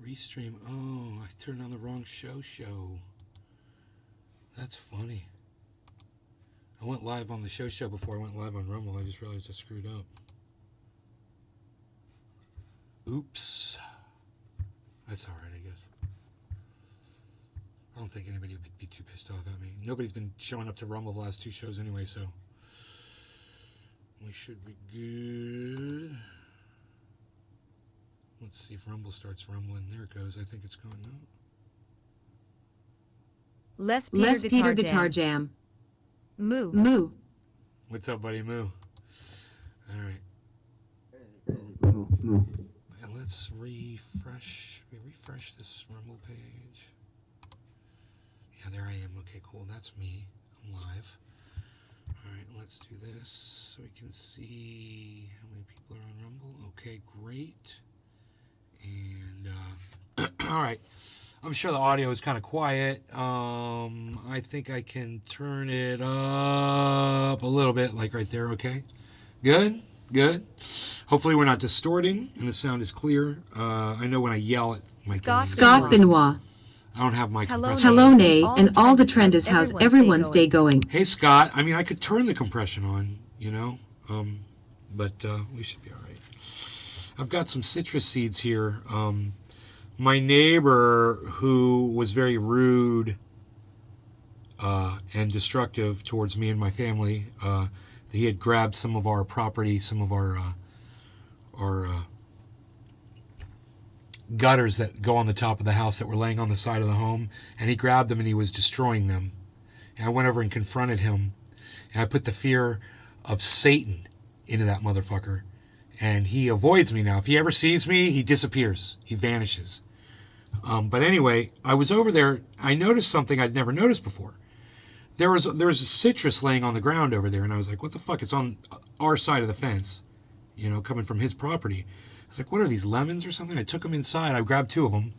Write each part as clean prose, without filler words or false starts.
Restream. Oh, I turned on the wrong show. That's funny. I went live on the show before I went live on Rumble. I just realized I screwed up. Oops. That's alright, I guess. I don't think anybody would be too pissed off at me. Nobody's been showing up to Rumble the last 2 shows anyway, so we should be good. Let's see if Rumble starts rumbling. There it goes. I think it's going up. Les Peter Guitar Jam. Moo. What's up, buddy? Moo. All right. Moo. And let's refresh. We refresh this Rumble page. Yeah, there I am. Okay, cool. That's me. I'm live. All right, let's do this so we can see how many people are on Rumble. Okay, great. And all right. I'm sure the audio is kind of quiet. I think I can turn it up a little bit, like right there. Okay, good. Hopefully we're not distorting and the sound is clear. I know when I yell it might Scott Benoit. I don't have my compression. Hello, Nay, and all the trend is how's everyone's day going? Hey, Scott. I mean, I could turn the compression on, you know, but we should be all right. I've got some citrus seeds here. My neighbor, who was very rude and destructive towards me and my family, he had grabbed some of our property, some of our gutters that go on the top of the house that were laying on the side of the home, and he grabbed them and he was destroying them. And I went over and confronted him, and I put the fear of Satan into that motherfucker, and he avoids me now. If he ever sees me, he disappears. He vanishes. But anyway, I was over there. I noticed something I'd never noticed before. There was a citrus laying on the ground over there, and I was like, what the fuck? It's on our side of the fence, you know, coming from his property. I was like, what are these, lemons or something? I took them inside. I grabbed 2 of them,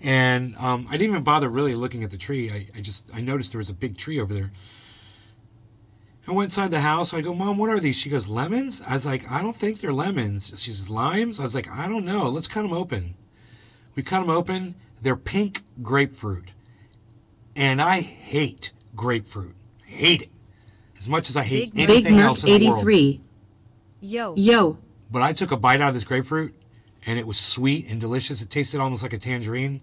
and I didn't even bother really looking at the tree. I noticed there was a big tree over there. I went inside the house. I go, Mom, what are these? She goes, lemons? I was like, I don't think they're lemons. She says, limes? I was like, I don't know. Let's cut them open. We cut them open. They're pink grapefruit. And I hate grapefruit. Hate it. As much as I hate anything else in the world. Yo. But I took a bite out of this grapefruit, and it was sweet and delicious. It tasted almost like a tangerine.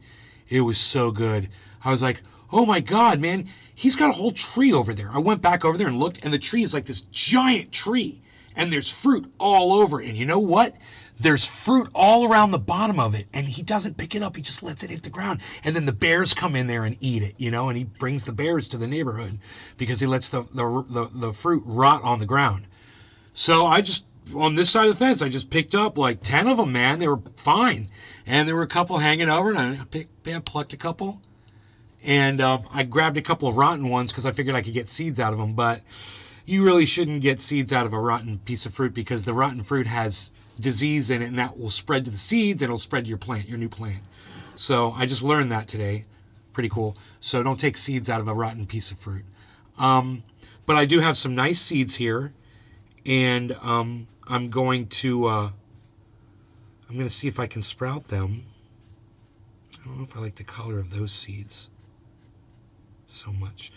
It was so good. I was like, oh my God, man, he's got a whole tree over there. I went back over there and looked, and the tree is like this giant tree, and there's fruit all over it. And you know what? There's fruit all around the bottom of it, and he doesn't pick it up. He just lets it hit the ground, and then the bears come in there and eat it, you know, and he brings the bears to the neighborhood because he lets the fruit rot on the ground. So I just, on this side of the fence, I just picked up like 10 of them, man. They were fine, and there were a couple hanging over, and I plucked a couple, and I grabbed a couple of rotten ones because I figured I could get seeds out of them, but you really shouldn't get seeds out of a rotten piece of fruit because the rotten fruit has disease in it, and that will spread to the seeds, and it'll spread to your plant, your new plant. So I just learned that today. Pretty cool. So don't take seeds out of a rotten piece of fruit. But I do have some nice seeds here, and I'm going to see if I can sprout them. I don't know if I like the color of those seeds so much.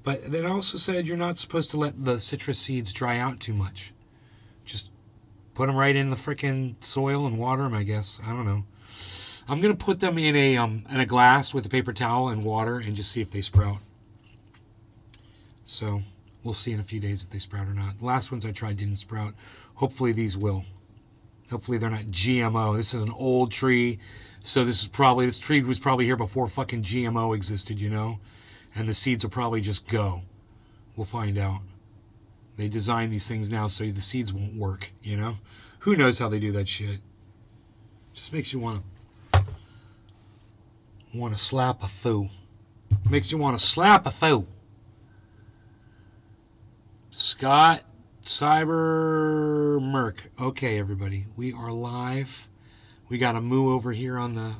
But it also said you're not supposed to let the citrus seeds dry out too much. Just put them right in the frickin' soil and water them, I guess. I don't know. I'm going to put them in a glass with a paper towel and water and just see if they sprout. So we'll see in a few days if they sprout or not. The last ones I tried didn't sprout. Hopefully these will. Hopefully they're not GMO. This is an old tree. So this tree was probably here before fucking GMO existed, you know? And the seeds will probably just go. We'll find out. They design these things now so the seeds won't work, you know? Who knows how they do that shit? Just makes you want to slap a fool. Makes you want to slap a fool. Scott Cyber Merc. Okay, everybody, we are live. We got a moo over here on the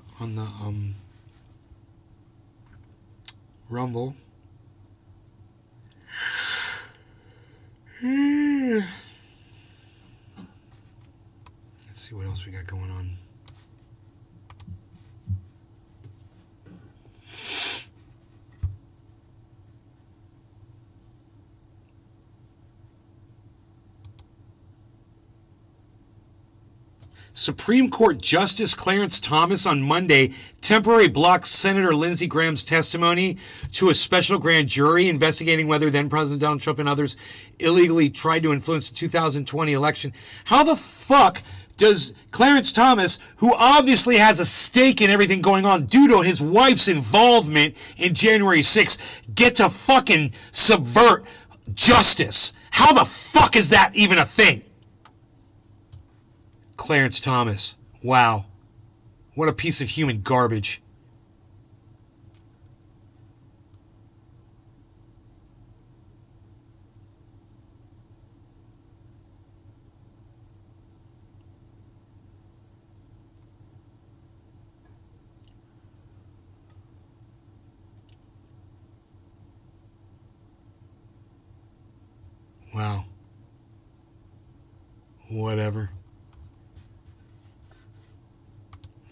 Rumble. Let's see what else we got going on. Supreme Court Justice Clarence Thomas on Monday temporarily blocked Senator Lindsey Graham's testimony to a special grand jury investigating whether then President Donald Trump and others illegally tried to influence the 2020 election. How the fuck does Clarence Thomas, who obviously has a stake in everything going on due to his wife's involvement in January 6th, get to fucking subvert justice? How the fuck is that even a thing? Clarence Thomas. Wow. What a piece of human garbage. Wow. Whatever.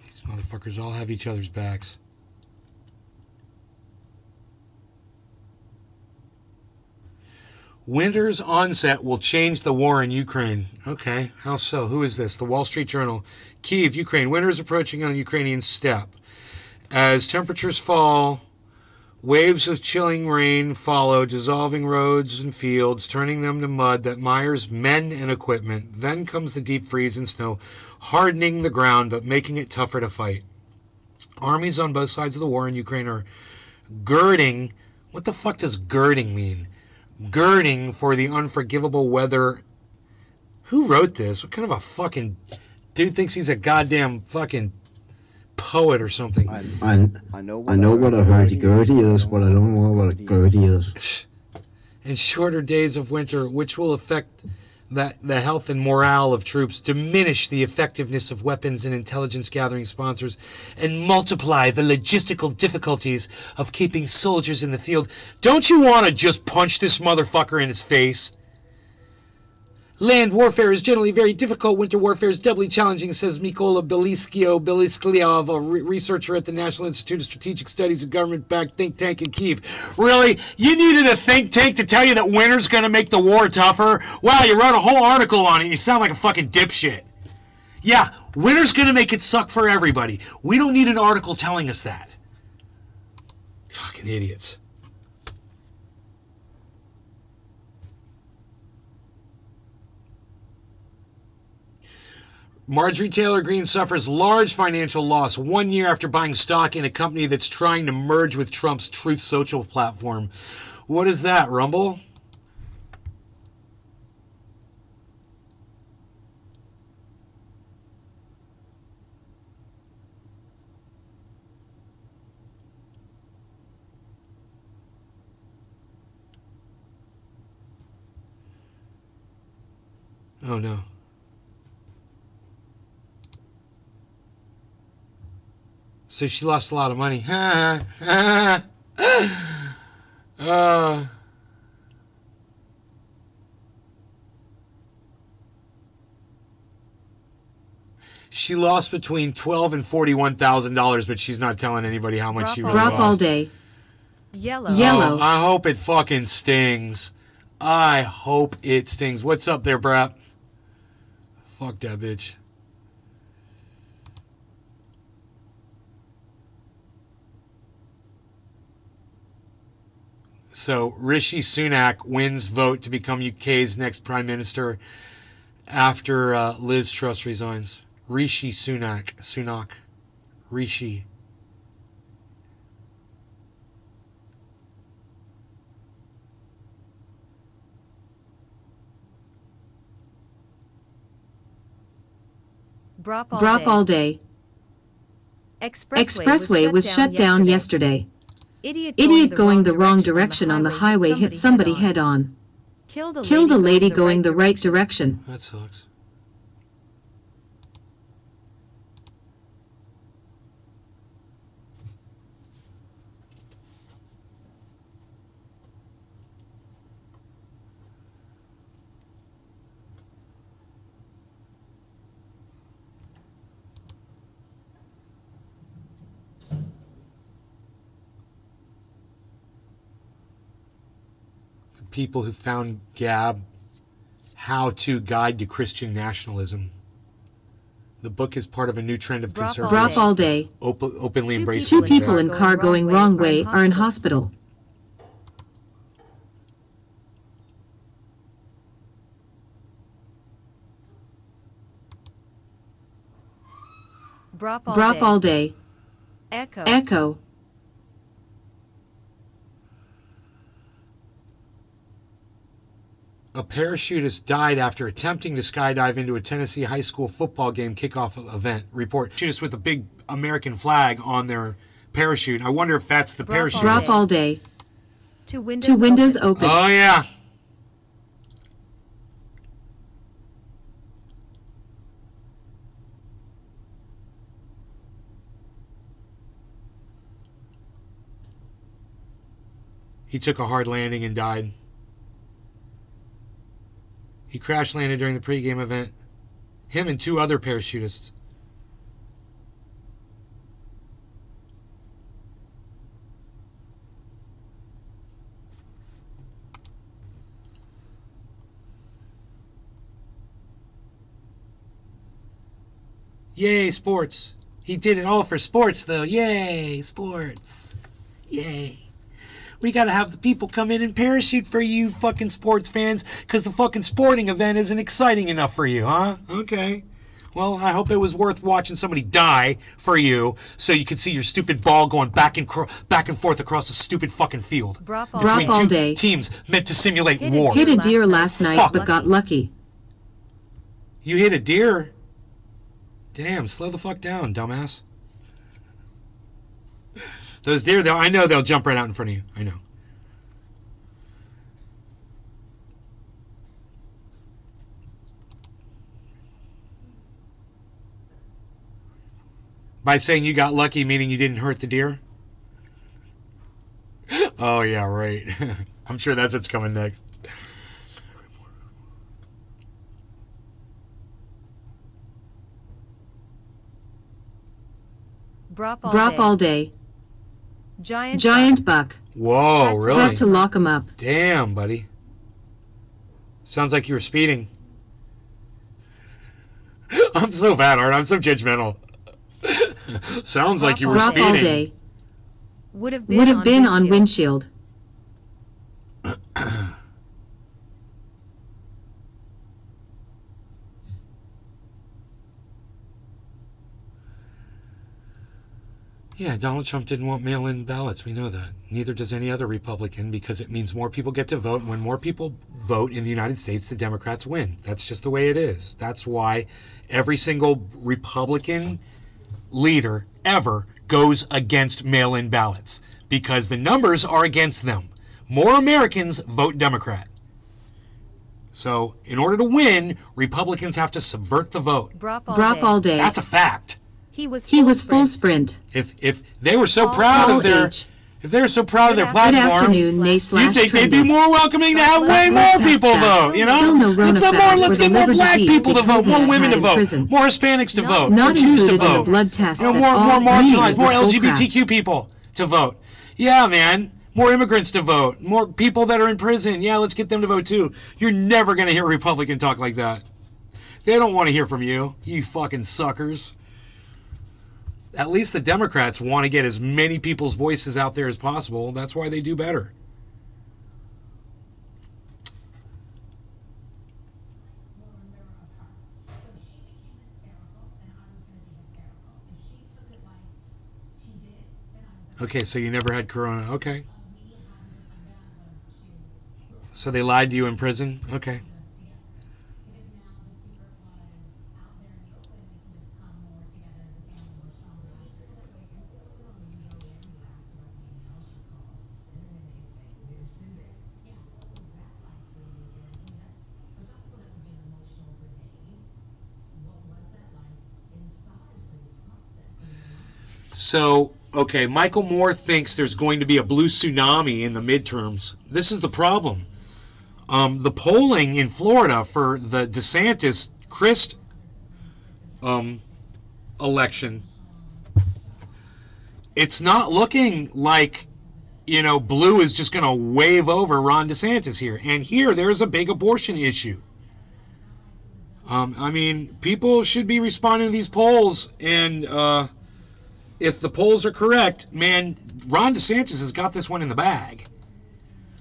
These motherfuckers all have each other's backs. Winter's onset will change the war in Ukraine. Okay, how so? Who is this? The Wall Street Journal. Kyiv, Ukraine. Winter is approaching on the Ukrainian steppe. As temperatures fall, waves of chilling rain follow, dissolving roads and fields, turning them to mud that mires men and equipment. Then comes the deep freeze and snow, hardening the ground but making it tougher to fight. Armies on both sides of the war in Ukraine are girding. What the fuck does girding mean? Girding for the unforgivable weather. Who wrote this? What kind of a fucking dude thinks he's a goddamn fucking poet or something? I know what a hurdy-gurdy is, but I don't know what a gurdy is. And shorter days of winter, which will affect the health and morale of troops, diminish the effectiveness of weapons and intelligence gathering sponsors, and multiply the logistical difficulties of keeping soldiers in the field. Don't you want to just punch this motherfucker in his face? Land warfare is generally very difficult. Winter warfare is doubly challenging, says Mykola Beliskliov, a researcher at the National Institute of Strategic Studies, a government-backed think tank in Kyiv. Really? You needed a think tank to tell you that winter's going to make the war tougher? Wow, you wrote a whole article on it and you sound like a fucking dipshit. Yeah, winter's going to make it suck for everybody. We don't need an article telling us that. Fucking idiots. Marjorie Taylor Greene suffers large financial loss 1 year after buying stock in a company that's trying to merge with Trump's Truth Social platform. What is that, Rumble? Oh, no. So she lost a lot of money. She lost between $12,000 and $41,000, but she's not telling anybody how much she really lost. Drop all day. Yellow. Oh, I hope it fucking stings. I hope it stings. What's up there, Brap? Fuck that bitch. So Rishi Sunak wins vote to become UK's next Prime Minister after Liz Truss resigns. Rishi Sunak. Rishi. Drop all day. Expressway was shut down yesterday. Idiot going the wrong direction on the highway hit somebody head on. Killed a lady going the right direction. That sucks. People who found Gab How to Guide to Christian Nationalism. The book is part of a new trend of conservatives Drop all day. openly embracing Two the people event. in car going wrong way are in hospital. Drop all day. Echo. A parachutist died after attempting to skydive into a Tennessee high school football game kickoff event. Report. Parachutists with a big American flag on their parachute. I wonder if that's the parachute. Drop all day. Two windows open. Oh, yeah. He took a hard landing and died. He crash landed during the pregame event. Him and two other parachutists. Yay, sports. He did it all for sports, though. Yay, sports. Yay. We gotta have the people come in and parachute for you fucking sports fans, because the fucking sporting event isn't exciting enough for you, huh? Okay. Well, I hope it was worth watching somebody die for you, so you could see your stupid ball going back and forth across the stupid fucking field. Drop all day. Teams meant to simulate war. Hit a deer last night, but got lucky. You hit a deer? Damn, slow the fuck down, dumbass. Those deer, I know they'll jump right out in front of you. I know. By saying you got lucky, meaning you didn't hurt the deer? Oh, yeah, right. I'm sure that's what's coming next. Drop all day. Giant buck. Whoa, really? Had to lock him up. Damn, buddy. Sounds like you were speeding. I'm so bad, Art. I'm so judgmental. Sounds like you were speeding. Drop all day. Would have been on windshield. Yeah, Donald Trump didn't want mail-in ballots. We know that. Neither does any other Republican, because it means more people get to vote. And when more people vote in the United States, the Democrats win. That's just the way it is. That's why every single Republican leader ever goes against mail-in ballots, because the numbers are against them. More Americans vote Democrat. So in order to win, Republicans have to subvert the vote. Drop all day. That's a fact. He was full sprint. If they were so proud of their platform, you'd think they'd be more welcoming to have way more people vote, you know? Let's get more black people to vote, more women to vote, more Hispanics to vote, more Jews to vote, more marginalized, more LGBTQ people to vote. Yeah, man. More immigrants to vote, more people that are in prison. Yeah, let's get them to vote too. You're never going to hear a Republican talk like that. They don't want to hear from you, you fucking suckers. At least the Democrats want to get as many people's voices out there as possible. That's why they do better. Okay, so you never had corona. Okay. So they lied to you in prison? Okay. So, okay, Michael Moore thinks there's going to be a blue tsunami in the midterms. This is the problem. The polling in Florida for the DeSantis-Crist election, it's not looking like, you know, blue is just going to wave over Ron DeSantis here. And here, there's a big abortion issue. I mean, people should be responding to these polls, and if the polls are correct, man, Ron DeSantis has got this one in the bag.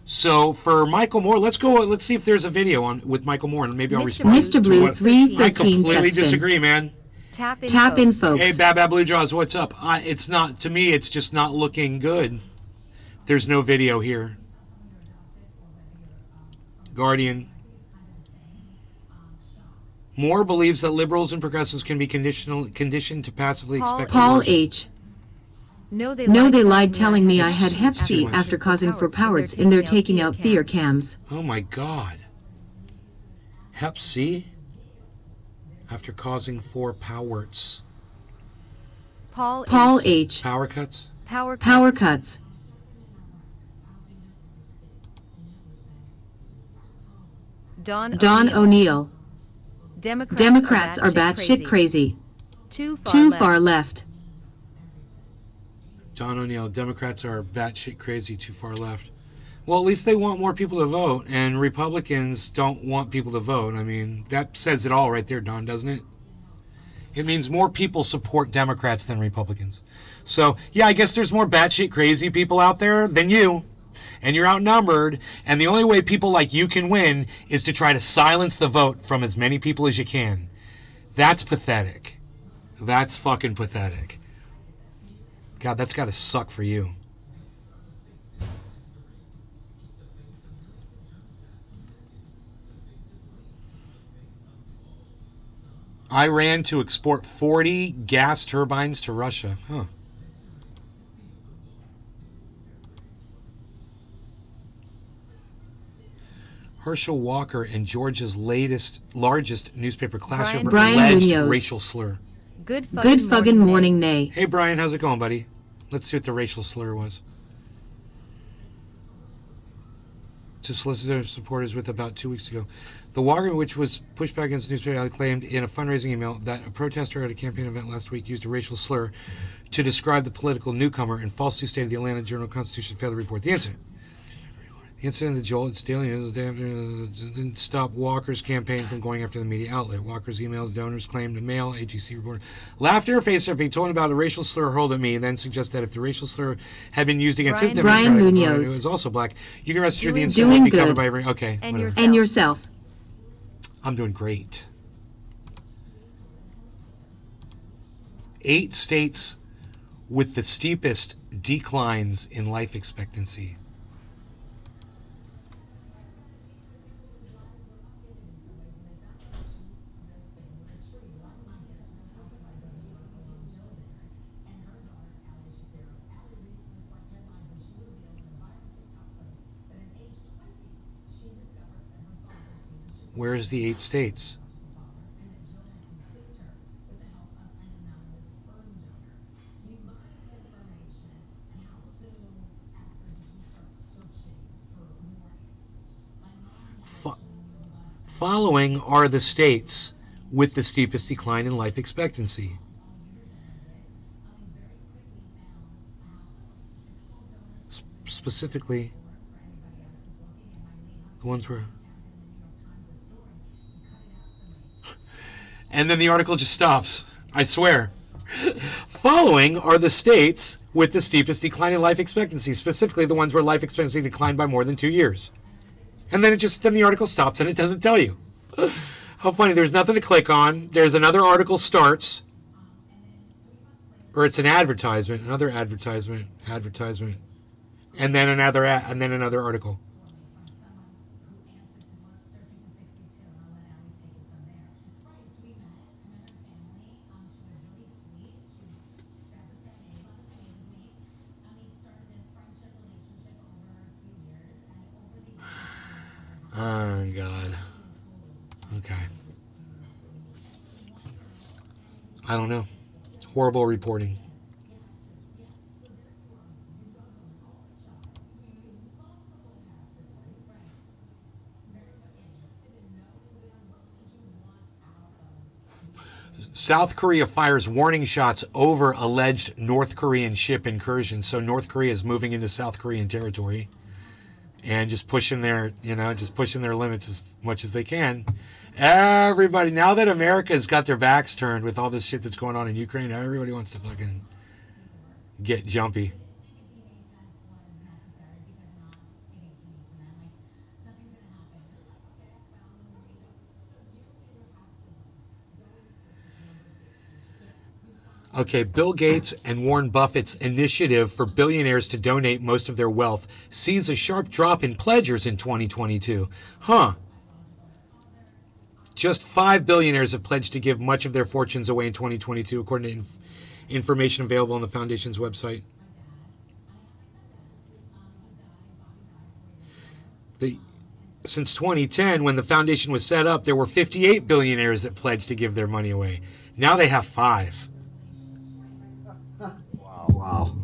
So for Michael Moore, let's go. Let's see if there's a video on with Michael Moore, and maybe I'll respond. Mr. Blue 315. I completely disagree, man. Tap in, folks. Hey, Bab Blue Jaws, what's up? It's not, to me, it's just not looking good. There's no video here. Guardian. Moore believes that liberals and progressives can be conditioned to passively expect. Paul H. No, they lied telling me I had Hep C after causing 4 Powarts and they're taking out fear cams. Oh my God. Hep C? After causing 4 Powarts. Paul H. Power cuts? Power cuts. Don O'Neill. Democrats are batshit crazy. Too far left. Don O'Neill, Democrats are batshit crazy, too far left. Well, at least they want more people to vote, and Republicans don't want people to vote. I mean, that says it all right there, Don, doesn't it? It means more people support Democrats than Republicans. So, yeah, I guess there's more batshit crazy people out there than you, and you're outnumbered, and the only way people like you can win is to try to silence the vote from as many people as you can. That's pathetic. That's fucking pathetic. God, that's got to suck for you. Iran to export 40 gas turbines to Russia. Huh. Herschel Walker and Georgia's largest newspaper clash over alleged racial slur. Good fucking morning, nay. Hey, Brian, how's it going, buddy? Let's see what the racial slur was. To solicitor supporters with about 2 weeks ago. The Walker, which was pushed back against the newspaper, claimed in a fundraising email that a protester at a campaign event last week used a racial slur to describe the political newcomer and falsely stated the Atlanta Journal-Constitution failed to report the incident. The incident that Joel Staley didn't stop Walker's campaign from going after the media outlet. Walker's email to donors claimed a male AGC reporter laughed in her face after being told about a racial slur hurled at me, then suggested that if the racial slur had been used against his Democratic opponent, who was also black, you can rest assured the incident would be covered by every... Okay, and yourself. I'm doing great. 8 states with the steepest declines in life expectancy. Where's the 8 states? Following are the states with the steepest decline in life expectancy. Specifically, the ones where... And then the article just stops. I swear. Following are the states with the steepest decline in life expectancy, specifically the ones where life expectancy declined by more than 2 years. And then then the article stops and it doesn't tell you. How funny. There's nothing to click on. There's another article starts. Or it's an advertisement, another advertisement. And then another article. Oh, God. Okay. I don't know. Horrible reporting. South Korea fires warning shots over alleged North Korean ship incursion. So North Korea is moving into South Korean territory. and just pushing their, just pushing their limits as much as they can. Everybody, now that America's got their backs turned with all this shit that's going on in Ukraine, everybody wants to fucking get jumpy. Okay, Bill Gates and Warren Buffett's initiative for billionaires to donate most of their wealth sees a sharp drop in pledgers in 2022. Huh. Just 5 billionaires have pledged to give much of their fortunes away in 2022, according to information available on the foundation's website. Since 2010, when the foundation was set up, there were 58 billionaires that pledged to give their money away. Now they have 5. Wow.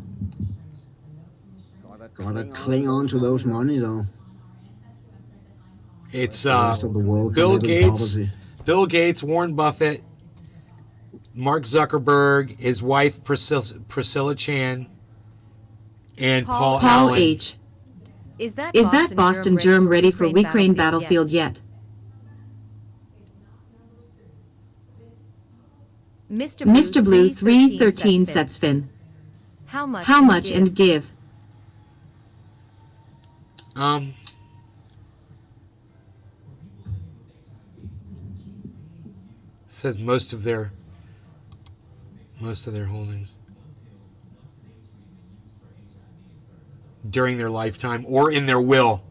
Gotta cling on to those money though. It's Bill Gates, Warren Buffett, Mark Zuckerberg, his wife Priscilla Chan, and Paul Allen. H. Is that Boston germ ready for Ukraine battlefield yet? Mr. Blue 313 sets Finn. How much and give? Says most of their holdings during their lifetime or in their will.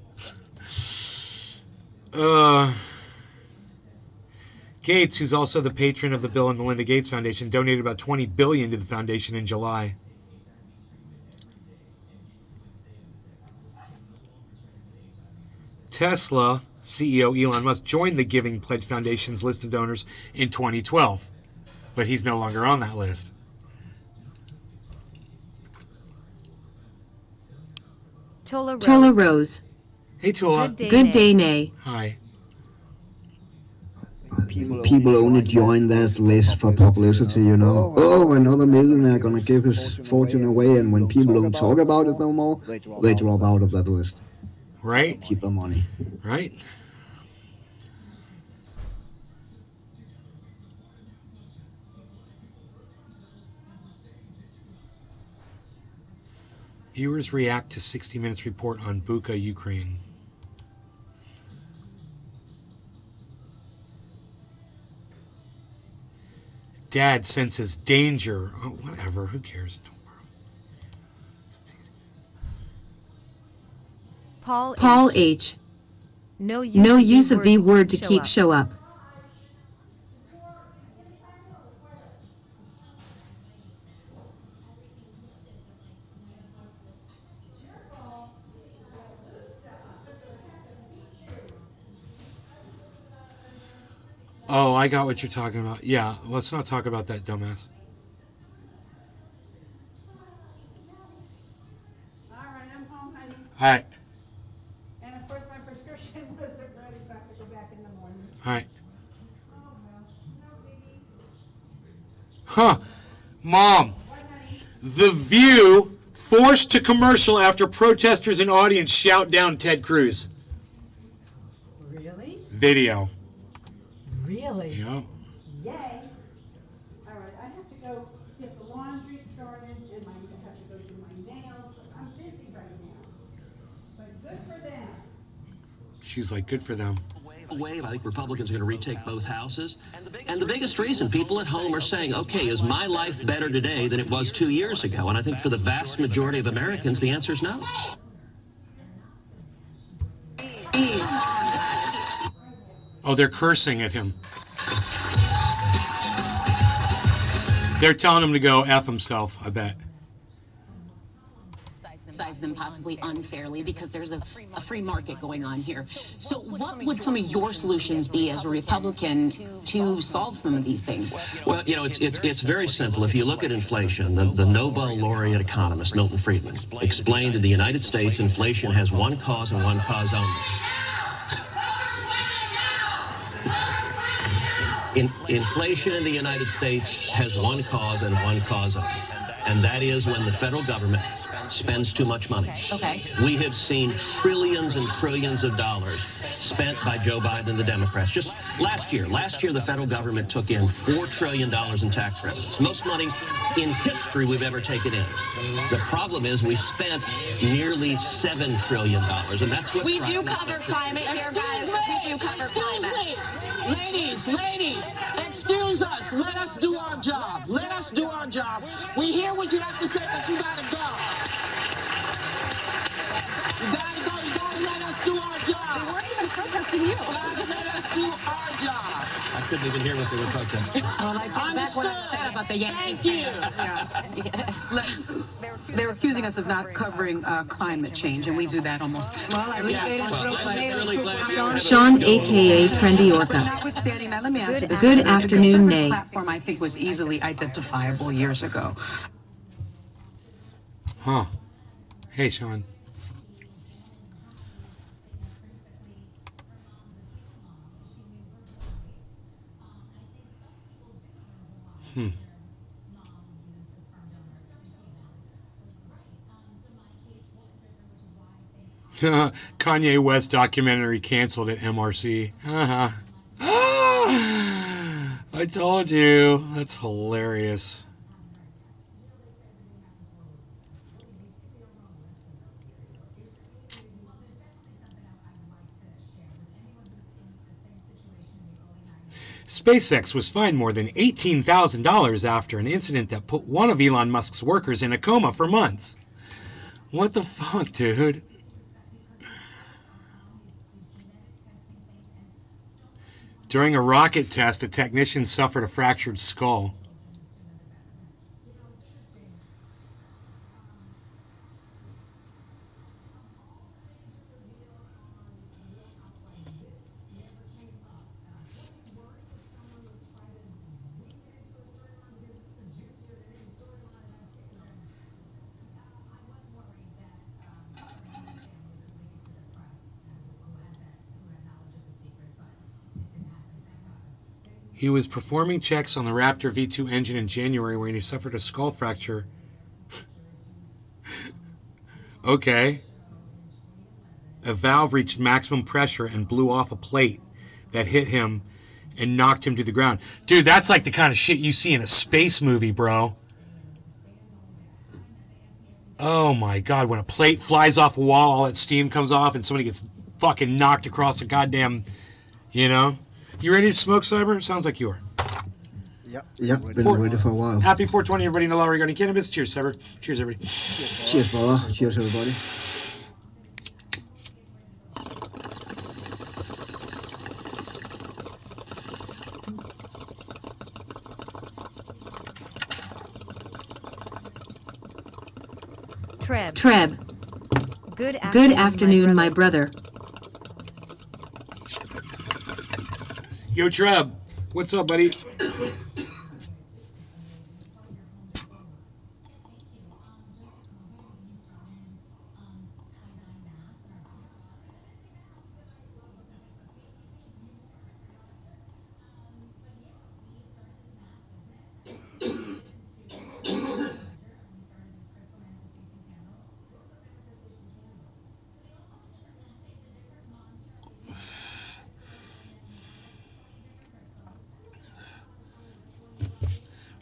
Gates, who's also the patron of the Bill and Melinda Gates Foundation, donated about $20 billion to the foundation in July. Tesla CEO Elon Musk joined the Giving Pledge Foundation's list of donors in 2012, but he's no longer on that list. Tola Rose. Hey, Tola. Good day, Nay. Hi. People only join that list for publicity, you know. Oh, another millionaire gonna give his fortune away, and when people don't talk about it no more, they drop out of that list. Right? Keep the money. Right? Viewers react to 60 Minutes report on Bucha, Ukraine. Dad senses danger. Oh, whatever. Who cares? Paul H. No use of the word to keep show up. Oh, I got what you're talking about. Yeah, let's not talk about that, dumbass. All right, I'm home, honey. All right. And of course, my prescription wasn't ready, so I have to go back in the morning. All right. Oh, well, no biggie. Huh. Mom, What, honey? The View forced to commercial after protesters and audience shout down Ted Cruz. Really? Video. Really? Yeah. Yay. All right, I have to go get the laundry started, and I have to go do my nails. I'm busy right now. But good for them. She's like, good for them. Wave. I think Republicans are going to retake both houses. And the biggest reason people at home are saying, okay, is my life better today than it was 2 years ago? And I think for the vast majority of Americans, the answer is no. Oh, they're cursing at him. They're telling him to go F himself, I bet. Size them possibly unfairly because there's a free market going on here. So what would some of your solutions be as a Republican to solve some of these things? Well, you know, it's very simple. If you look at inflation, the Nobel laureate economist, Milton Friedman, explained in the United States inflation has one cause and one cause only. Inflation in the United States has one cause and one cause only, and that is when the federal government spends too much money. Okay. We have seen trillions and trillions of dollars spent by Joe Biden and the Democrats. Just last year, the federal government took in $4 trillion in tax revenues. Most money in history we've ever taken in. The problem is we spent nearly $7 trillion, and that's what We do cover climate here, guys. We do cover climate. Ladies, excuse us. Let us do our job. Let us do our job. We hear what you have to say, but you gotta go. You gotta go. You gotta let us do our job. We weren't even protesting you. You gotta let us do our job. I couldn't even hear what they were protesting. Well, I take back what I said about the Yankees. Thank you. They're accusing us of not covering climate change, and we do that almost. Well, I Sean, a.k.a. Trendy Orca. Notwithstanding that, let me ask you this. Good afternoon, The Nay. platform, I think, was easily identifiable years ago. Huh. Hey, Sean. Kanye West documentary canceled at MRC. Uh-huh. Ah, I told you. That's hilarious. SpaceX was fined more than $18,000 after an incident that put one of Elon Musk's workers in a coma for months. What the fuck, dude? During a rocket test, a technician suffered a fractured skull. He was performing checks on the Raptor V2 engine in January when he suffered a skull fracture. Okay. A valve reached maximum pressure and blew off a plate that hit him and knocked him to the ground. Dude, that's like the kind of shit you see in a space movie, bro. Oh my god, when a plate flies off a wall, all that steam comes off and somebody gets fucking knocked across a goddamn, you know? You ready to smoke, Cyber? Sounds like you are. Yep, been ready for a while. Happy 420, everybody in the law regarding cannabis. Cheers, Cyber. Cheers, everybody. Cheers, brother. Cheers, everybody. Treb. Good afternoon, my brother. Yo, Treb. What's up, buddy?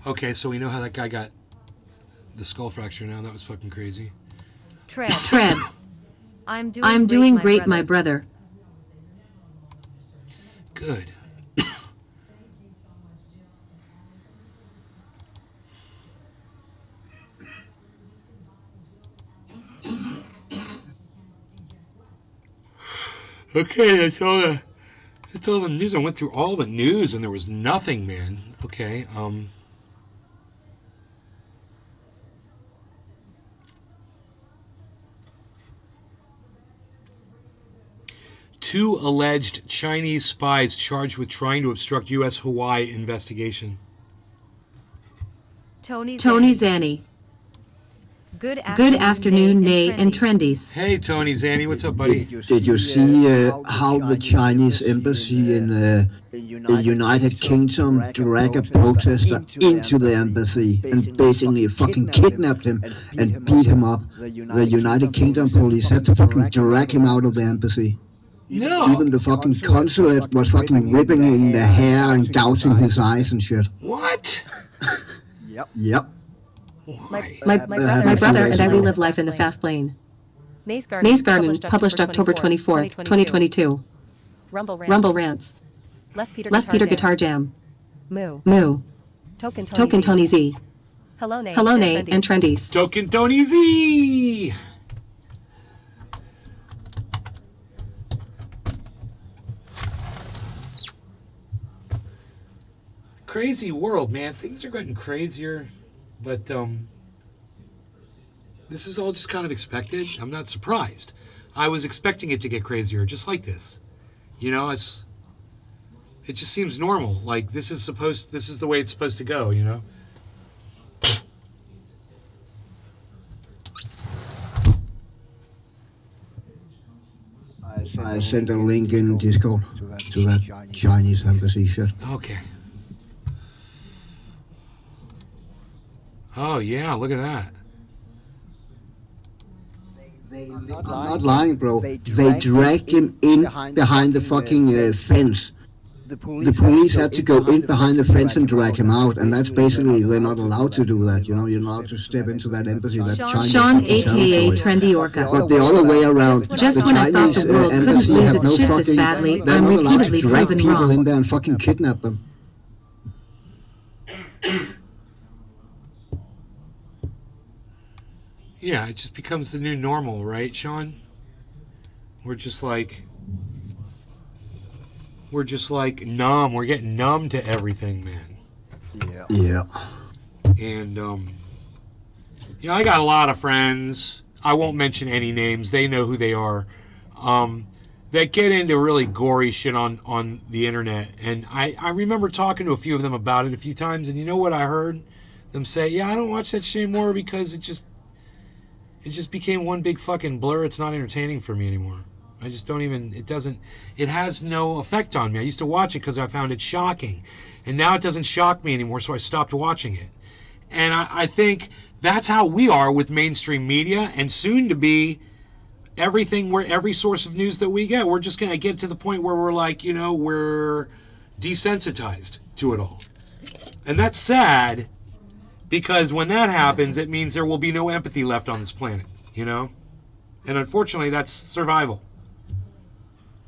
Okay, so we know how that guy got the skull fracture now. That was fucking crazy. Treb. I'm doing great, my brother. Good. Okay, that's all the news. I went through all the news and there was nothing, man. Okay, two alleged Chinese spies charged with trying to obstruct U.S. Hawaii investigation. Tony Zanny. Good afternoon, Nay and Trendies. Hey, Tony Zanny, what's up, buddy? Did you see how the Chinese embassy in the United Kingdom drag a protester into the embassy and basically fucking kidnapped him and beat him up? The United Kingdom police had to fucking drag him out of the embassy. No. Even the fucking consulate was fucking ripping in the hair and gouging his eyes and shit. What? Yep. Why? My brother and I, we live life in the fast lane. Maze Garden, published October 24th, 2022. Rumble Rants. Les Peter Guitar Jam. Moo. Token Tony Z. Hello, Nay and Trendies. Token Tony Z! Crazy world, man. Things are getting crazier, but this is all just kind of expected. I'm not surprised. I was expecting it to get crazier, just like this. You know, it just seems normal. Like this is the way it's supposed to go, you know? I sent a link in Discord to that Chinese embassy shit. Okay. Oh yeah, look at that. I'm not lying, bro. They dragged him in behind the fucking fence. The police had to go in behind the fence and drag him out, and that's basically, they're not allowed to do that, you know? You're not allowed to step into that embassy. That Chinese Sean, a.k.a. Trendy Orca. But the other way around, Just the when I thought Chinese the world couldn't embassy lose have its no shit this fucking... badly, They're I'm not allowed to repeatedly drag proven people in wrong. there and fucking kidnap them. Yeah, it just becomes the new normal, right, Sean? We're just like numb. We're getting numb to everything, man. Yeah. And you know, I got a lot of friends. I won't mention any names. They know who they are. That get into really gory shit on the internet. And I remember talking to a few of them about it a few times. And you know what I heard them say? Yeah, I don't watch that shit anymore because it just became one big fucking blur. It's not entertaining for me anymore. I just don't even, it has no effect on me. I used to watch it because I found it shocking. And now it doesn't shock me anymore, so I stopped watching it. And I think that's how we are with mainstream media, and soon to be everything, where every source of news that we get, we're just going to get to the point where we're like, you know, we're desensitized to it all. And that's sad, because when that happens, it means there will be no empathy left on this planet, you know? And unfortunately, that's survival.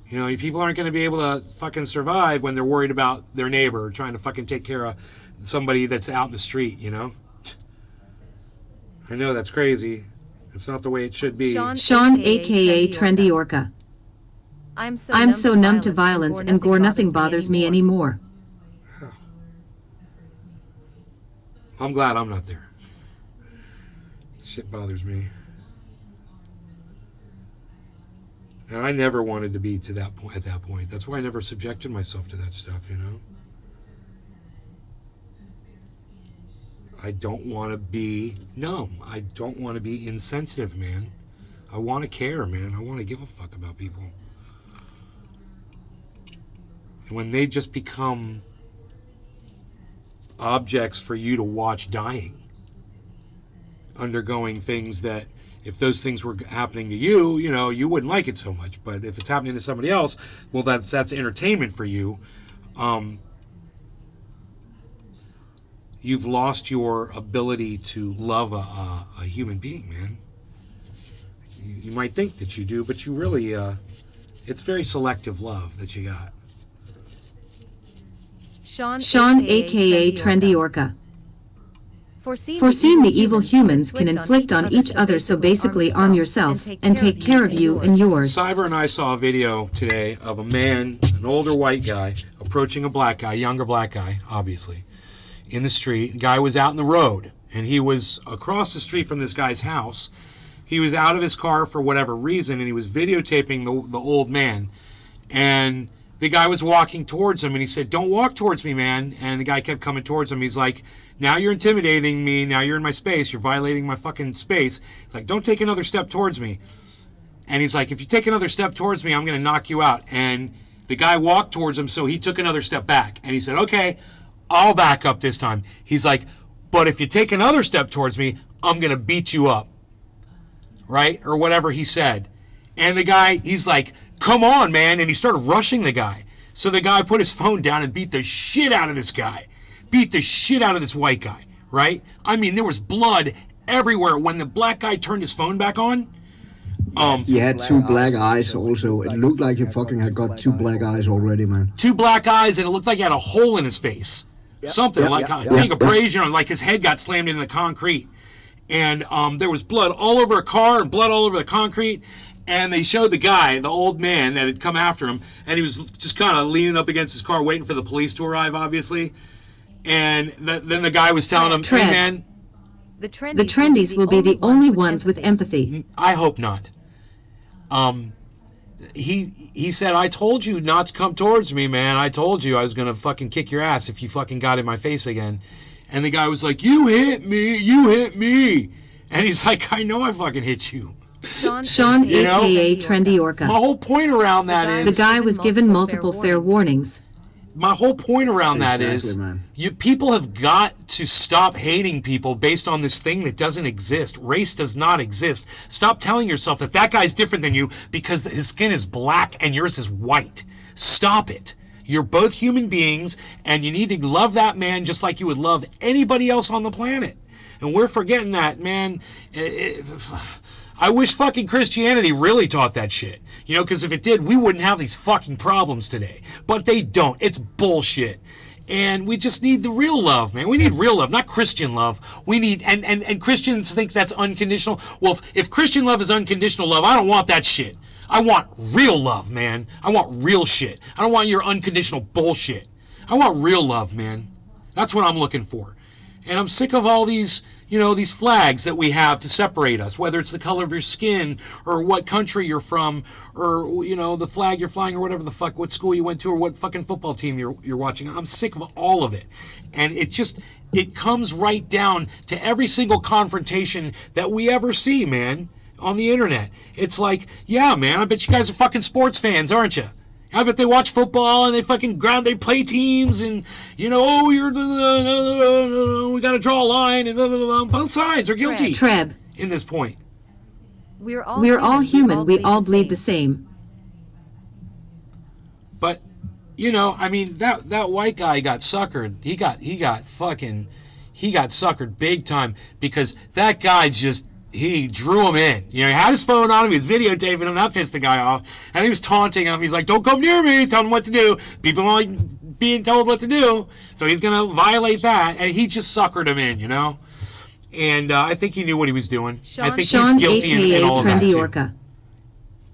You know, people aren't going to be able to fucking survive when they're worried about their neighbor trying to fucking take care of somebody that's out in the street, you know? I know that's crazy. It's not the way it should be. Sean, a.k.a. Trendy Orca. I'm so numb to violence and gore, nothing bothers me anymore. I'm glad I'm not there. Shit bothers me. And I never wanted to be to that point. At that point, that's why I never subjected myself to that stuff. You know, I don't want to be numb. I don't want to be insensitive, man. I want to care, man. I want to give a fuck about people. And when they just become objects for you to watch dying, undergoing things that, if those things were happening to you, you know, you wouldn't like it so much. But if it's happening to somebody else, well, that's entertainment for you. You've lost your ability to love a human being, man. You might think that you do, but you really, it's very selective love that you got. Sean, a.k.a. Trendy Orca. Foreseeing the evil humans can inflict on each other, so basically arm yourself and take care of you and yours. Cyber and I saw a video today of a man, an older white guy, approaching a black guy, younger black guy, obviously, in the street. The guy was out in the road, and he was across the street from this guy's house. He was out of his car for whatever reason, and he was videotaping the old man. And the guy was walking towards him, and he said, "Don't walk towards me, man." And the guy kept coming towards him. He's like, "Now you're intimidating me. Now you're in my space. You're violating my fucking space." He's like, "Don't take another step towards me." And he's like, "If you take another step towards me, I'm going to knock you out." And the guy walked towards him, so he took another step back. And he said, "Okay, I'll back up this time." He's like, "But if you take another step towards me, I'm going to beat you up." Right? Or whatever he said. And the guy, he's like, "Come on, man." And he started rushing the guy. So the guy put his phone down and beat the shit out of this guy. Beat the shit out of this white guy. Right? I mean, there was blood everywhere. When the black guy turned his phone back on, he had two black eyes also. It looked like he fucking had got two black eyes already, man. Two black eyes, and it looked like he had a hole in his face. Something like a big abrasion, like his head got slammed into the concrete. And there was blood all over a car and blood all over the concrete. And they showed the guy, the old man that had come after him, and he was just kind of leaning up against his car waiting for the police to arrive, obviously. And then the guy was telling him, "Hey, man, the trendies will be the only ones with empathy." I hope not. He said, "I told you not to come towards me, man. I told you I was going to fucking kick your ass if you fucking got in my face again." And the guy was like, "You hit me, you hit me." And he's like, "I know I fucking hit you." Sean, You know? a.k.a. Trendy Orca. My whole point around that is... The guy was given multiple fair warnings. My whole point around that Exactly, is, man. people have got to stop hating people based on this thing that doesn't exist. Race does not exist. Stop telling yourself that that guy's different than you because his skin is black and yours is white. Stop it. You're both human beings, and you need to love that man just like you would love anybody else on the planet. And we're forgetting that, man. I wish fucking Christianity really taught that shit. You know, because if it did, we wouldn't have these fucking problems today. But they don't. It's bullshit. And we just need the real love, man. We need real love, not Christian love. We need, and Christians think that's unconditional. Well, if Christian love is unconditional love, I don't want that shit. I want real love, man. I want real shit. I don't want your unconditional bullshit. I want real love, man. That's what I'm looking for. And I'm sick of all these, you know, these flags that we have to separate us, whether it's the color of your skin or what country you're from or, you know, the flag you're flying or whatever the fuck, what school you went to or what fucking football team you're watching. I'm sick of all of it. And it comes right down to every single confrontation that we ever see, man, on the internet. It's like, yeah, man, I bet you guys are fucking sports fans, aren't you? I bet they watch football and they fucking they play teams and, you know, oh, we got to draw a line and both sides are guilty in this point. We're all human. We all bleed the same. But, you know, I mean, that white guy got suckered. He got suckered big time because that guy he drew him in. You know, he had his phone on him, he was videotaping him, that pissed the guy off. And he was taunting him. He's like, "Don't come near me," telling him what to do. People like being told what to do. So he's going to violate that. And he just suckered him in, you know. And I think he knew what he was doing. I think he's guilty in all of that, too.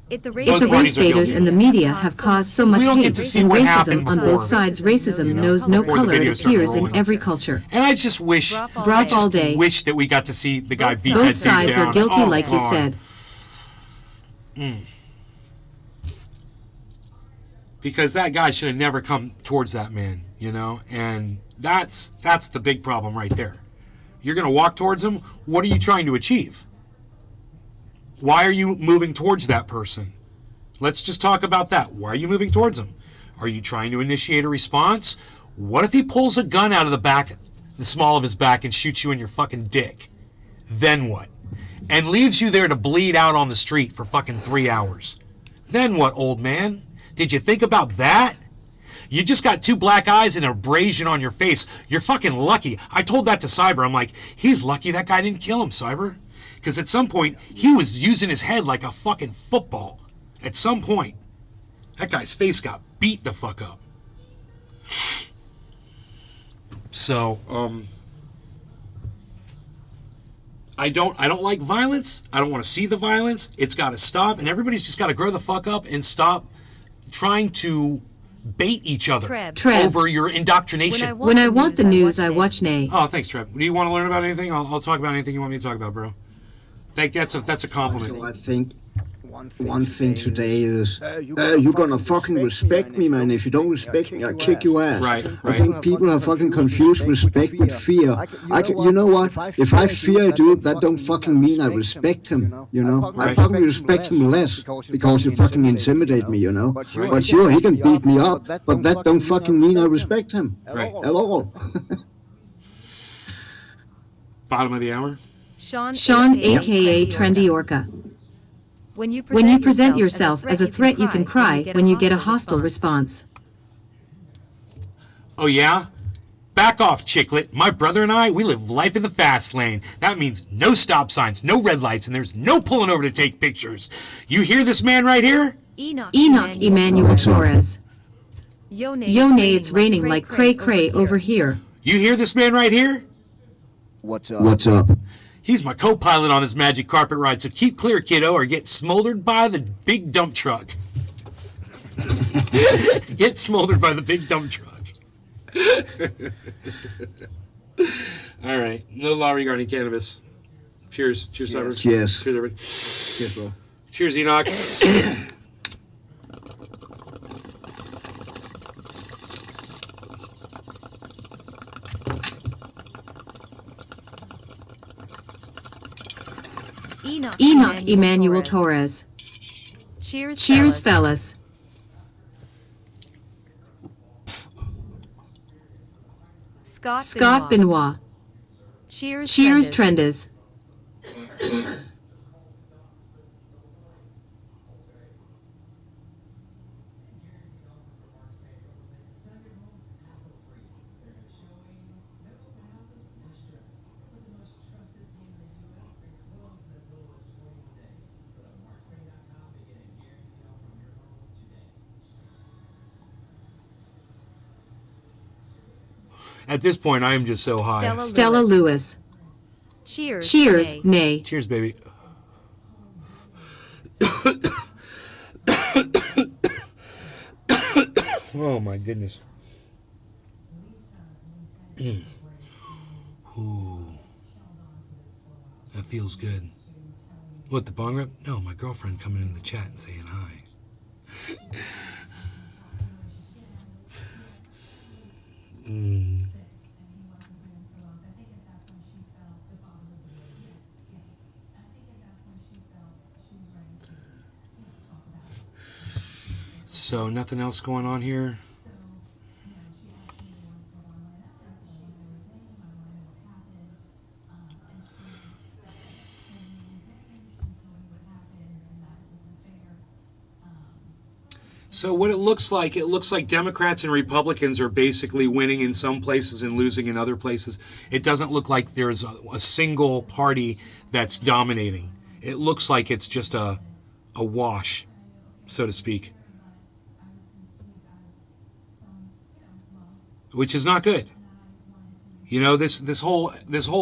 If the race baiters and the media have caused so much hate and racism on both sides, racism knows no color. It appears in every culture. And I just wish, wish that we got to see the guy beat that dude down. Both sides are guilty, like you said. Because that guy should have never come towards that man, you know? And that's the big problem right there. You're going to walk towards him. What are you trying to achieve? Why are you moving towards that person? Let's just talk about that. Why are you moving towards him? Are you trying to initiate a response? What if he pulls a gun out of the small of his back and shoots you in your fucking dick? Then what? And leaves you there to bleed out on the street for fucking 3 hours. Then what, old man? Did you think about that? You just got two black eyes and an abrasion on your face. You're fucking lucky. I told that to Cyber. I'm like, he's lucky that guy didn't kill him, Cyber. Because at some point, he was using his head like a fucking football. At some point, that guy's face got beat the fuck up. So, I don't like violence. I don't want to see the violence. It's got to stop, and everybody's just got to grow the fuck up and stop trying to bait each other over your indoctrination. When I want the news, I watch Nay. Oh, thanks, Trev. Do you want to learn about anything? I'll talk about anything you want me to talk about, bro. That's a compliment. So I think one thing today is, you're gonna fucking respect me, man. If you don't respect me, I'll kick your ass. Right, I right. think people have fucking confused respect with fear. You know what? If I fear a dude, that don't fucking mean I respect him, you know? I Right. fucking respect him less because you fucking intimidate me, you know? But sure, he can beat me up, but that don't fucking mean I respect him. Right. At all. Bottom of the hour. Sean, aka Trendy Orca. When you present yourself as a threat, you can cry when you get a hostile response. Oh yeah? Back off, Chicklet. My brother and I, we live life in the fast lane. That means no stop signs, no red lights, and there's no pulling over to take pictures. You hear this man right here? Enoch Emmanuel Torres. Yone, it's raining like cray-cray over here. You hear this man right here? What's up? He's my co-pilot on this magic carpet ride, so keep clear, kiddo, or get smoldered by the big dump truck. Get smoldered by the big dump truck. All right. No law regarding cannabis. Cheers. Cheers, Cybers. Cheers. Cheers, everybody. Cheers, bro. Cheers, Enoch. Enoch Emmanuel Torres. Cheers, fellas. Scott Benoit. Cheers, Trenders. At this point, I am just so high. Stella Lewis. Cheers, nay. Cheers, baby. Oh my goodness. Ooh, that feels good. What, the bong rip? No, my girlfriend coming in the chat and saying hi. So nothing else going on here. So what it looks like Democrats and Republicans are basically winning in some places and losing in other places. It doesn't look like there's a single party that's dominating. It looks like it's just a wash, so to speak. Which is not good. You know, this whole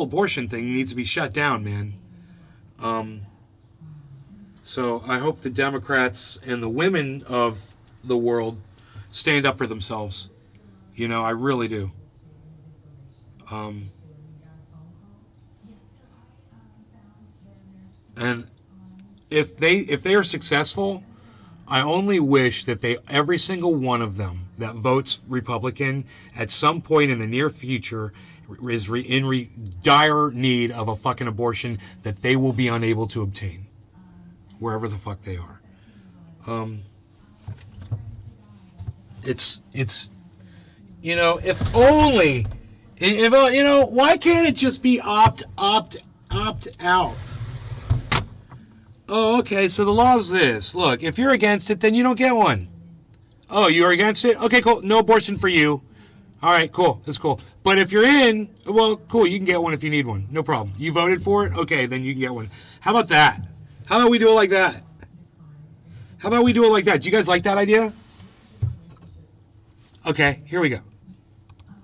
abortion thing needs to be shut down, man. So I hope the Democrats and the women of the world stand up for themselves. You know, I really do. And if they are successful, I only wish that every single one of them that votes Republican at some point in the near future is in dire need of a fucking abortion that they will be unable to obtain wherever the fuck they are. It's you know, if only you know, why can't it just be opt out? Oh, okay, so the law is this. Look, if you're against it, then you don't get one. Oh, you're against it? Okay, cool. No abortion for you. All right, cool. That's cool. But if you're in, well, cool. You can get one if you need one. No problem. You voted for it? Okay, then you can get one. How about that? How about we do it like that? How about we do it like that? Do you guys like that idea? Okay, here we go.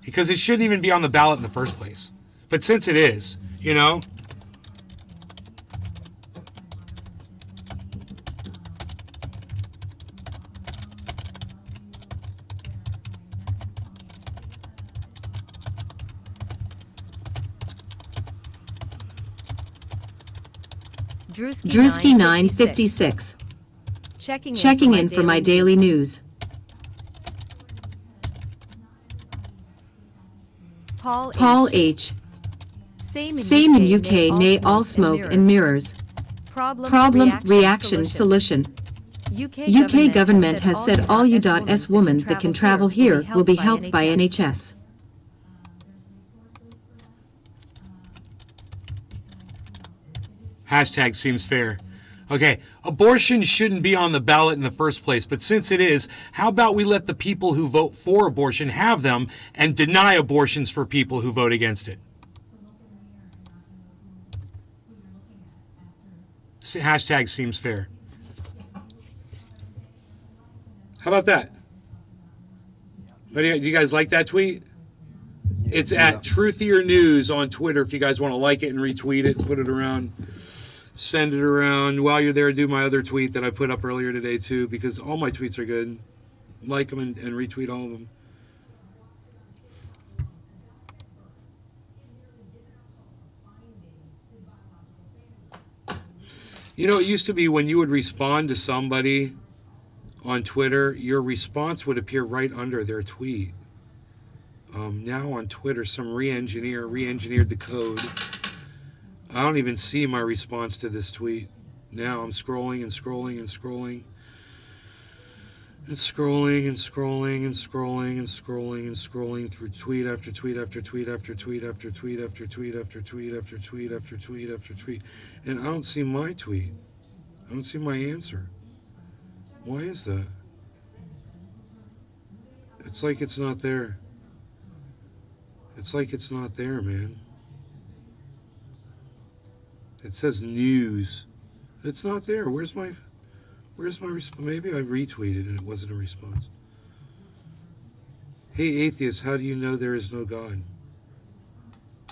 Because it shouldn't even be on the ballot in the first place. But since it is, you know... Drewski 956. Checking in for my daily news. Paul H. Same in UK, nay all smoke and mirrors. Problem, reaction, solution. UK government has said all U.S women that can travel here will be helped by NHS. Hashtag seems fair. Okay, abortion shouldn't be on the ballot in the first place, but since it is, how about we let the people who vote for abortion have them and deny abortions for people who vote against it? Hashtag seems fair. How about that? Do you guys like that tweet? It's at Truthier News on Twitter if you guys want to like it and retweet it, put it around, send it around. While you're there, do my other tweet that I put up earlier today too, because all my tweets are good. Like them and retweet all of them. You know, it used to be when you would respond to somebody on Twitter, your response would appear right under their tweet. Now on Twitter, some re-engineered the code. I don't even see my response to this tweet. Now I'm scrolling and scrolling and scrolling. And scrolling and scrolling and scrolling and scrolling and scrolling through tweet after tweet after tweet after tweet after tweet after tweet after tweet after tweet after tweet after tweet. And I don't see my tweet. I don't see my answer. Why is that? It's like it's not there. It's like it's not there, man. It says news. It's not there. Where's my response? Maybe I retweeted and it wasn't a response. Hey, atheist, how do you know there is no God?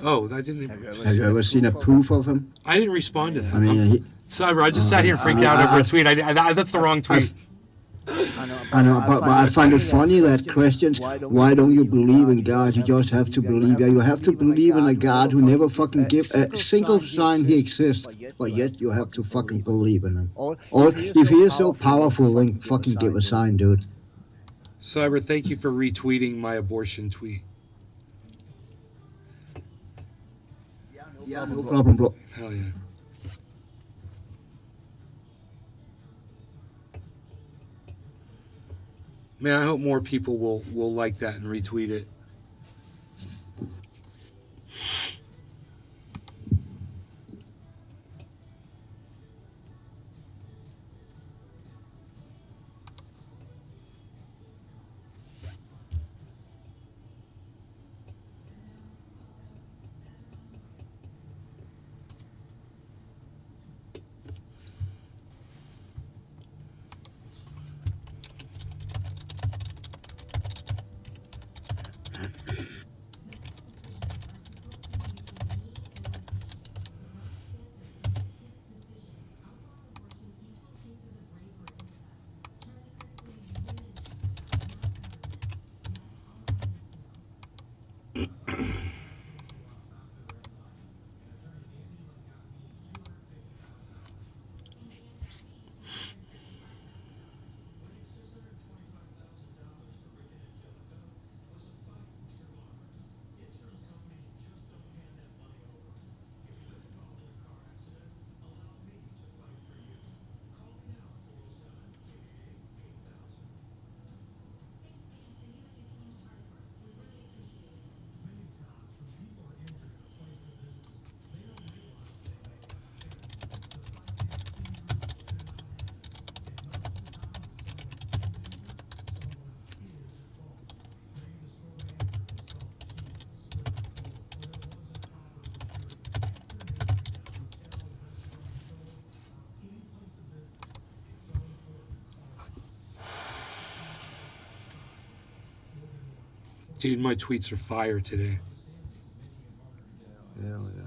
Oh, I didn't. Have you ever seen a proof of him? I didn't respond to that. I mean, Cyber, I just sat here and freaked out over a tweet. That's the wrong tweet. I know, but I find it funny that Christians, why don't you believe in God? You just have to believe. You have to believe in a God who never fucking give a single sign he exists, but yet you have to fucking believe in him. Or if he is so powerful, then fucking give a sign, dude. Cyber, thank you for retweeting my abortion tweet. Yeah, no problem, bro. Hell yeah. Man, I hope more people will like that and retweet it. Dude, my tweets are fire today. Hell yeah.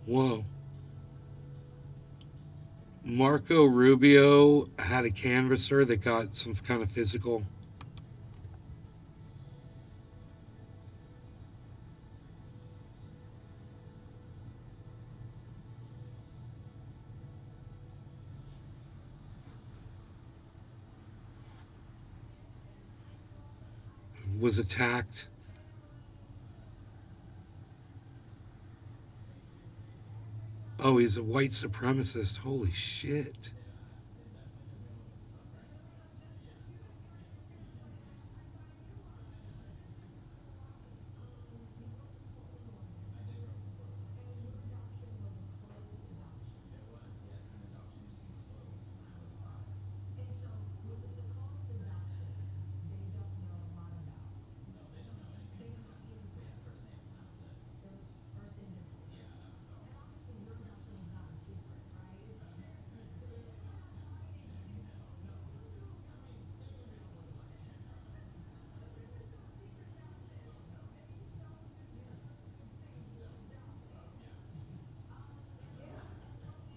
Whoa. Marco Rubio had a canvasser that got some kind of physical. Was attacked. Oh, he's a white supremacist. Holy shit.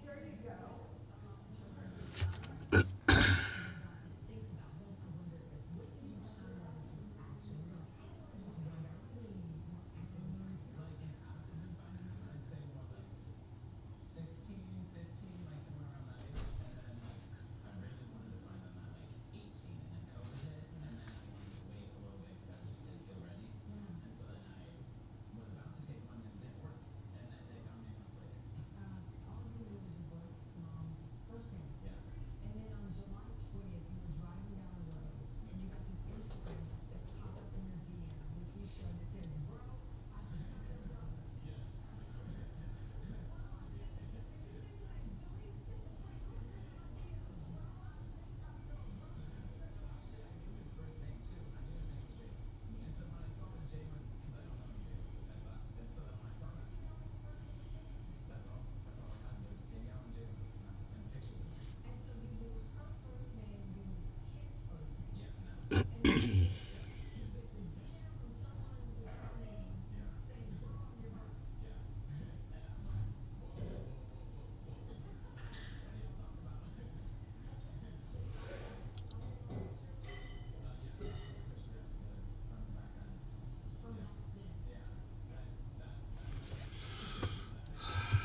There you go.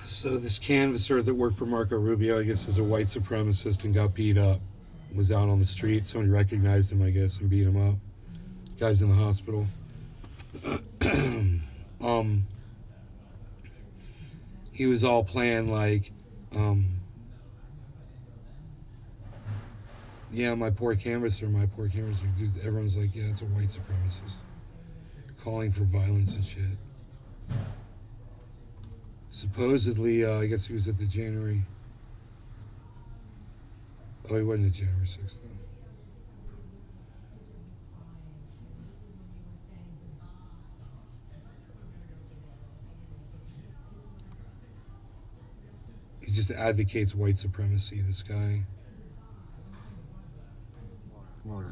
So this canvasser that worked for Marco Rubio, I guess, is a white supremacist and got beat up. Was out on the street. Somebody recognized him, I guess, and beat him up. Guy's in the hospital. He was all playing like, yeah, my poor canvasser. Everyone's like, yeah, it's a white supremacist. Calling for violence and shit. Supposedly, I guess he was at the January. Oh, he wasn't at January 6th. No. He just advocates white supremacy, this guy. Well,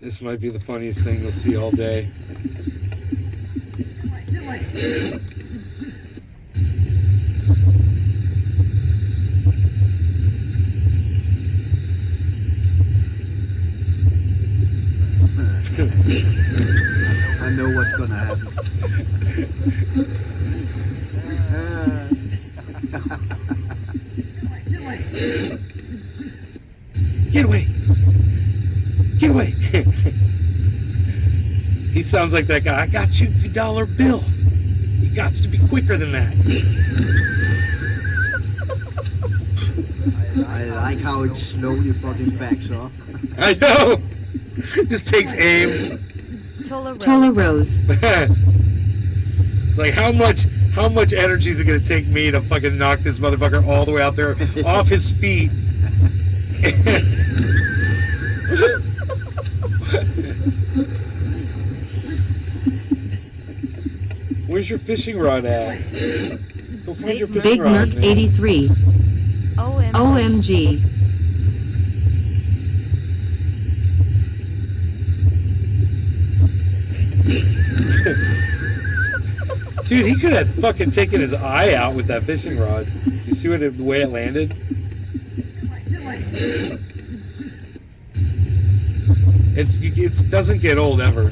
This might be the funniest thing you'll see all day. I know what's gonna happen. Get away! Get away! He sounds like that guy. I got you a dollar bill. You got to be quicker than that. I like how it slowly fucking backs off. I know. Just takes aim. Tola Rose. It's like how much energy is it gonna take me to fucking knock this motherfucker all the way out there off his feet? Where's your fishing rod at? Go find your fishing Big rod. Merc 83. OMG. Dude, he could have fucking taken his eye out with that fishing rod. You see the way it landed? It doesn't get old ever.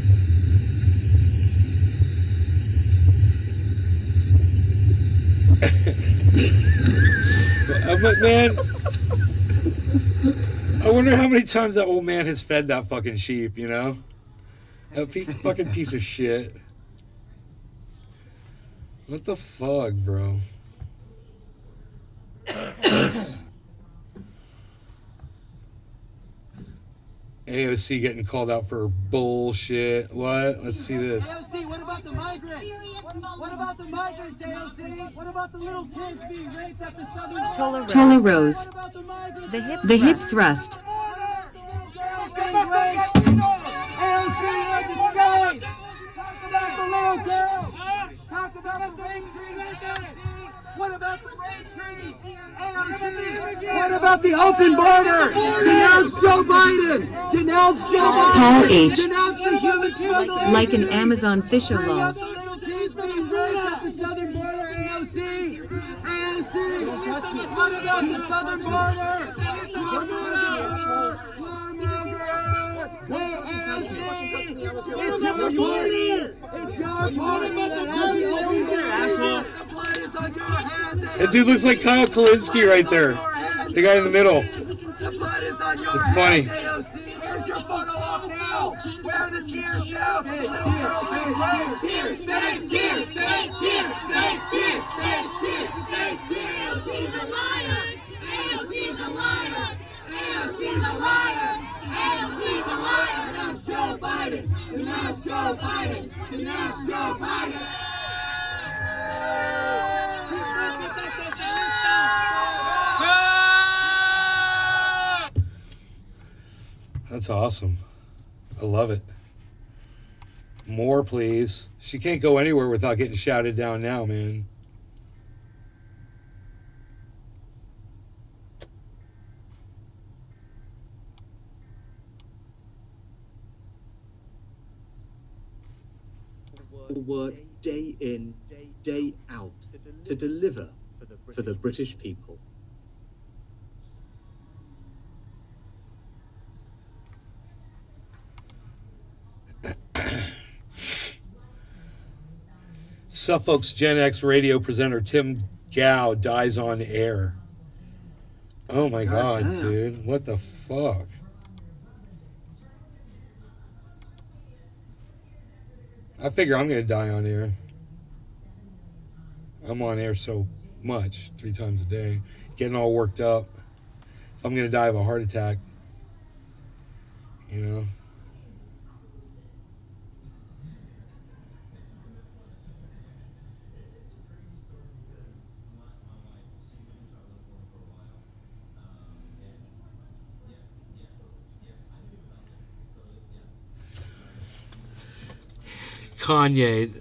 But man, I wonder how many times that old man has fed that fucking sheep, you know? That fucking piece of shit. What the fuck, bro? AOC getting called out for bullshit. What? Let's see this. AOC, what about the migrants? What about the migrants, AOC? What about the little kids being raped at the southern border? Tola Rose. What about the migrants? The hip thrust. AOC, legislate! Talk about the little girl! Talk about the rape treaty! What about the rape treaty? AOC! What about the open border? Denounce Joe Biden! Denounce Joe Biden! Paul H. Denounce the human smuggling! Like an Amazon Fisher law. The little kids being raped at the southern border, AOC! AOC! What about the southern border? Hey, AOC! It's your party! It's your party that has the open border! The blood is on your hands, AOC! That dude looks like Kyle Kalinske right there. The guy in the middle. The blood is on your It's funny. hands, AOC! Where's your photo op now? Where are the tears now? Fake tears! Fake tears! Fake tears! Fake tears! Fake tears! Fake tears! AOC's a liar! AOC's a liar! AOC's a liar! AOC's a liar! Denounce Joe Biden! Denounce Joe Biden! Denounce Joe Biden! That's awesome. I love it. More, please. She can't go anywhere without getting shouted down now, man. Work day in, day out to deliver for the British people. Suffolk's Gen X radio presenter Tim Gow dies on air. Oh my God, dude. What the fuck? I figure I'm going to die on air. I'm on air so much, 3 times a day, getting all worked up. If I'm going to die of a heart attack, you know. Kanye,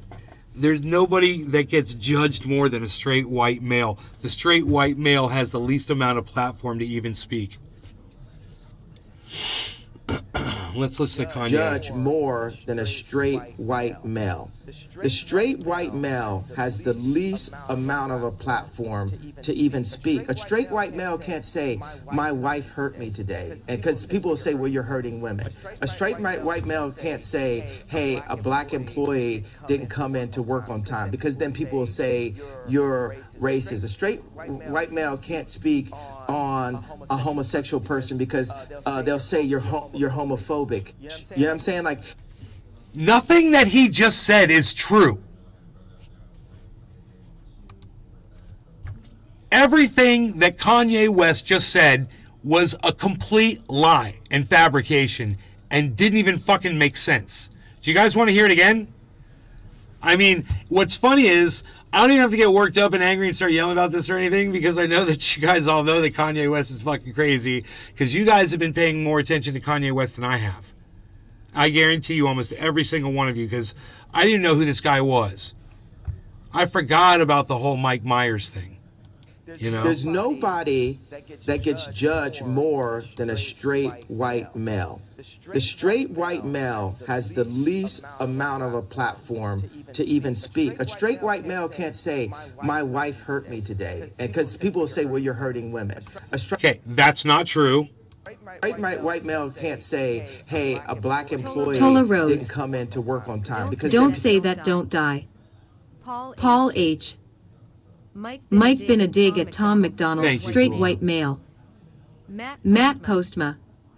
there's nobody that gets judged more than a straight white male. The straight white male has the least amount of platform to even speak. Let's listen to Kanye. Judge more than a straight white male. The straight white male has the least amount of a platform to even speak. A straight white male can't say, my wife hurt me today. And because people will say, well, you're hurting women. A straight white male can't say, hey, a black employee didn't come in to work on time, because then people will say you're racist. A straight white male can't speak on a homosexual person because they'll say you're homophobic. You know what I'm saying? Like, nothing that he just said is true. everything that Kanye West just said was a complete lie and fabrication and didn't even fucking make sense. Do you guys want to hear it again? I mean, what's funny is I don't even have to get worked up and angry and start yelling about this or anything, because I know that you guys all know that Kanye West is fucking crazy, because you guys have been paying more attention to Kanye West than I have. I guarantee you, almost every single one of you, because I didn't know who this guy was. I forgot about the whole Mike Myers thing. You know? There's nobody that gets judged more than a straight white male. The straight white male has the least amount of a platform to even speak. A straight white male can't say, my wife hurt me today. And because people will say, well, you're hurting women. Okay, that's not true. Straight white male can't say, hey, a black employee Tola Rose. didn't come in to work on time. Because Don't say that, don't die. Paul H. Mike been a dig at Tom McDonald, straight white male. Matt Postma.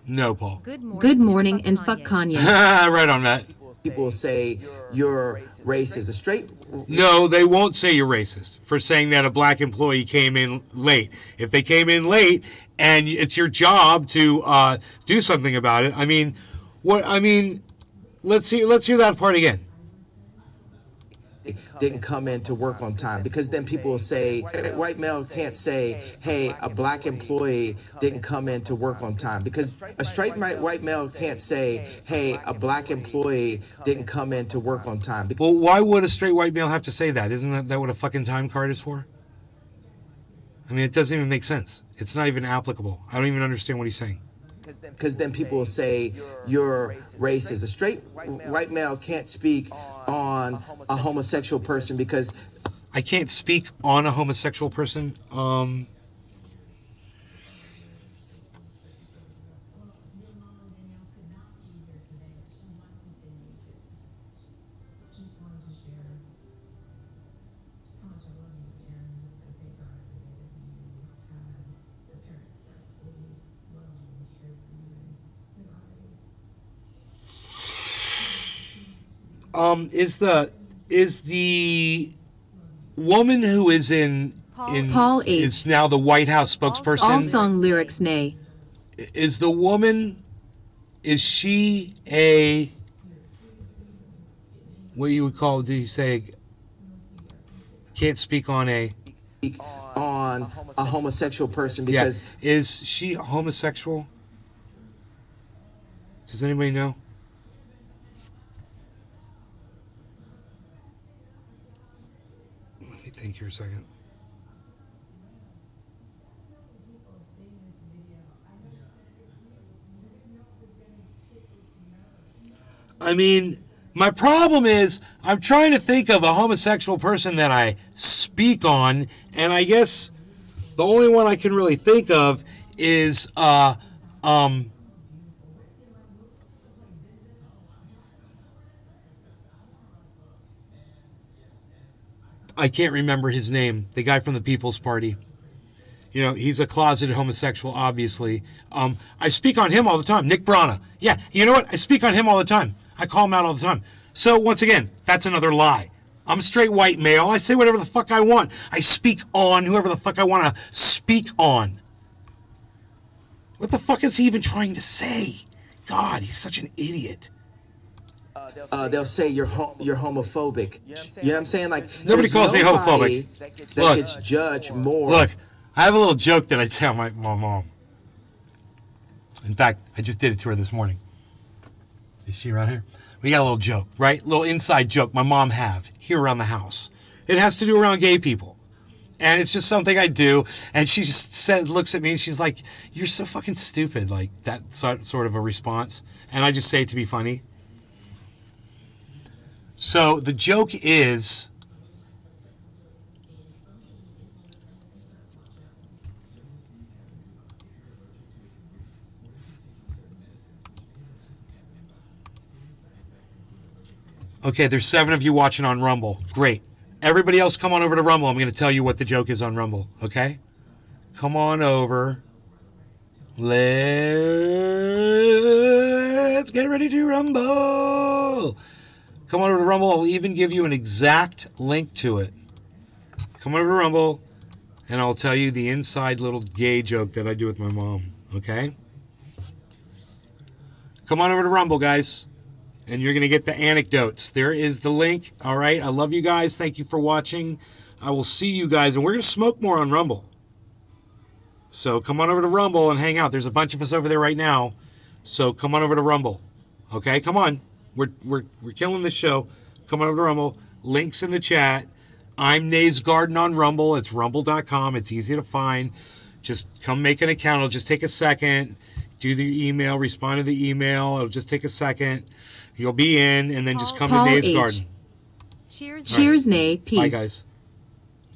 No, Paul. Good morning and fuck Kanye. Right on, Matt. People say you're racist. A straight... No, they won't say you're racist for saying that a black employee came in late. If they came in late and it's your job to do something about it, I mean, what? I mean, let's hear that part again. Didn't come in to work on time, because then people will say, white male can't say, hey, a black employee didn't come in to work on time, because a straight white male can't say, hey, a black employee didn't come in to work on time. Well, why would a straight white male have to say that? Isn't that what a fucking time card is for? I mean, it doesn't even make sense. It's not even applicable. I don't even understand what he's saying. Because then people will say you're racist. A straight white male can't speak on a homosexual person because... I can't speak on a homosexual person. Is the woman who is in Paul H. is now the White House spokesperson? All song lyrics, nay. Is the woman, is she a, what you would call, do you say, can't speak on a homosexual person because... Yeah. Is she homosexual? Does anybody know? Let me think here a second. I mean, my problem is I'm trying to think of a homosexual person that I speak on, and I guess the only one I can really think of is I can't remember his name. The guy from the People's Party. You know, he's a closeted homosexual, obviously. I speak on him all the time. Nick Brana. Yeah, you know what? I speak on him all the time. I call him out all the time. So, once again, that's another lie. I'm a straight white male. I say whatever the fuck I want. I speak on whoever the fuck I want to speak on. What the fuck is he even trying to say? God, he's such an idiot. They'll say you're homophobic. You know what I'm saying? Like, nobody calls me homophobic. That gets judged more. Look, I have a little joke that I tell my mom. In fact, I just did it to her this morning. Is she around here? We got a little joke, right? Little inside joke my mom have here around the house. It has to do around gay people. And it's just something I do. And she just looks at me and she's like, you're so fucking stupid. Like that sort of a response. And I just say it to be funny. So the joke is, okay, there's 7 of you watching on Rumble. Great. Everybody else come on over to Rumble. I'm going to tell you what the joke is on Rumble, okay? Come on over. Let's get ready to rumble. Come on over to Rumble. I'll even give you an exact link to it. Come over to Rumble. and I'll tell you the inside little gay joke that I do with my mom, okay? Come on over to Rumble, guys, and you're going to get the anecdotes. There is the link, all right? I love you guys. Thank you for watching. I will see you guys, and we're going to smoke more on Rumble. So come on over to Rumble and hang out. There's a bunch of us over there right now, so come on over to Rumble, okay? Come on. We're killing this show. Come on over to Rumble. Links in the chat. I'm Nays Garden on Rumble. It's rumble.com. It's easy to find. Just come make an account. It'll just take a second. Do the email. Respond to the email. It'll just take a second. You'll be in, and then just come to Nays Garden. Cheers, Nay. Peace. Bye, guys.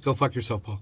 Go fuck yourself, Paul.